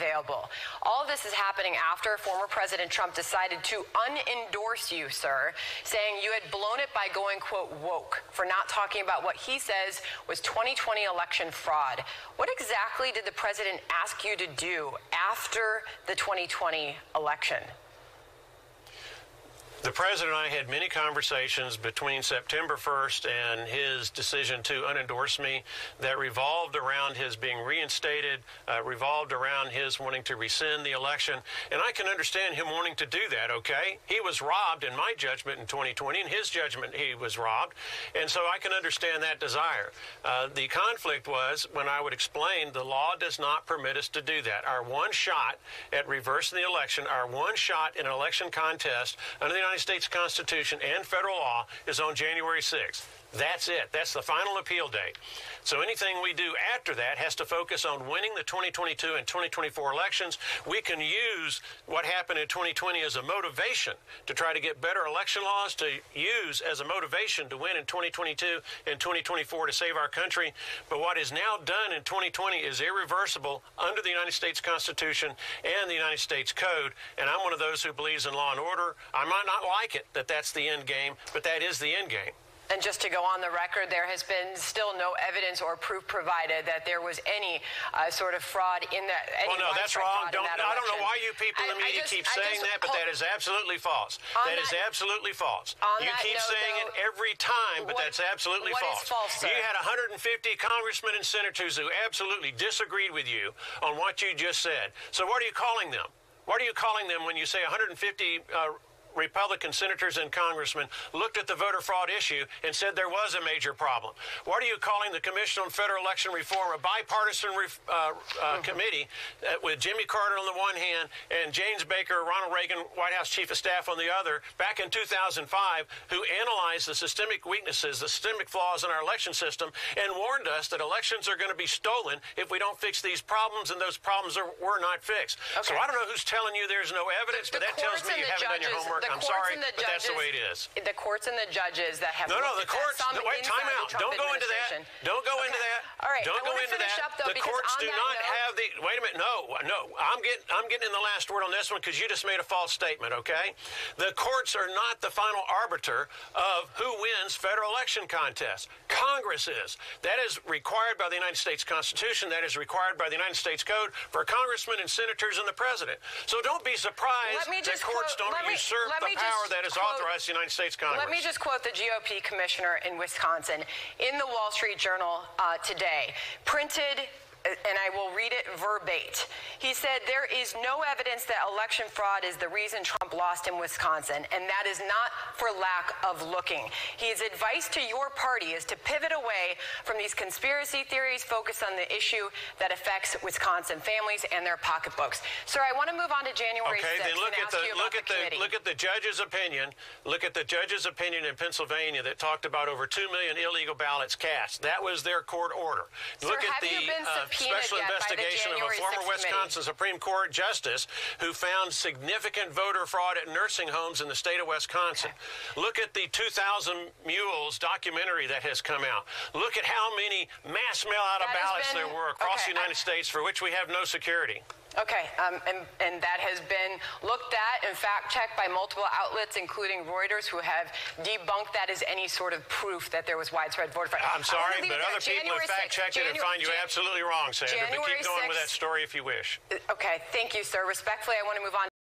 available. All of this is happening after former President Trump decided to unendorse you, sir, saying you had blown it by going, quote, woke, for not talking about what he says was 2020 election fraud. What exactly did the president ask you to do after the 2020 election? The president and I had many conversations between September 1st and his decision to unendorse me that revolved around his being reinstated, revolved around his wanting to rescind the election. And I can understand him wanting to do that, okay? He was robbed, in my judgment, in 2020. In his judgment, he was robbed. And so I can understand that desire. The conflict was when I would explain the law does not permit us to do that. Our one shot at reversing the election, our one shot in an election contest under the United States Constitution and federal law is on January 6th. That's it. That's the final appeal date. So anything we do after that has to focus on winning the 2022 and 2024 elections. We can use what happened in 2020 as a motivation to try to get better election laws, to use as a motivation to win in 2022 and 2024 to save our country. But what is now done in 2020 is irreversible under the United States Constitution and the United States Code. And I'm one of those who believes in law and order. I might not like it that that's the end game, but that is the end game. And just to go on the record, there has been still no evidence or proof provided that there was any sort of fraud in that. Well, no, that's wrong. I don't know why you people in the media keep saying that, but that is absolutely false. That is absolutely false. You keep saying it every time, but that's absolutely false. What is false, sir? You had 150 congressmen and senators who absolutely disagreed with you on what you just said. So what are you calling them? What are you calling them when you say 150 Republican senators and congressmen looked at the voter fraud issue and said there was a major problem? What are you calling the Commission on Federal Election Reform, a bipartisan committee with Jimmy Carter on the one hand and James Baker, Ronald Reagan, White House Chief of Staff on the other, back in 2005, who analyzed the systemic weaknesses, the systemic flaws in our election system, and warned us that elections are going to be stolen if we don't fix these problems, and those problems were not fixed. Okay. So I don't know who's telling you there's no evidence, but that tells me you haven't done your homework. I'm sorry, but that's the way it is. The courts and the judges that have... No, the courts... Wait, time out. Don't go into that. Don't go into that. All right, don't go into that. The courts do not have the... Wait a minute. No. I'm getting in the last word on this one because you just made a false statement, okay? The courts are not the final arbiter of who wins federal election contests. Congress is. That is required by the United States Constitution. That is required by the United States Code for congressmen and senators and the president. So don't be surprised that courts don't usurp the power that is authorized in the United States Congress. Let me just quote the GOP commissioner in Wisconsin in the Wall Street Journal today, printed, and I will read it verbatim. He said, there is no evidence that election fraud is the reason Trump lost in Wisconsin, and that is not for lack of looking. His advice to your party is to pivot away from these conspiracy theories, focus on the issue that affects Wisconsin families and their pocketbooks. Sir, I want to move on to January 6th. Okay, then look at the judge's opinion. Look at the judge's opinion in Pennsylvania that talked about over 2 million illegal ballots cast. That was their court order. Sir, look at the special investigation of a former Wisconsin Supreme Court justice who found significant voter fraud at nursing homes in the state of Wisconsin. Okay. Look at the 2,000 Mules documentary that has come out. Look at how many mass mail-out of ballots there were across the United States for which we have no security. Okay, and that has been looked at and fact-checked by multiple outlets, including Reuters, who have debunked that as any sort of proof that there was widespread voter fraud. I'm sorry, but other people have fact-checked it and find you absolutely wrong, Sandra. But keep going with that story if you wish. Okay, thank you, sir. Respectfully, I want to move on.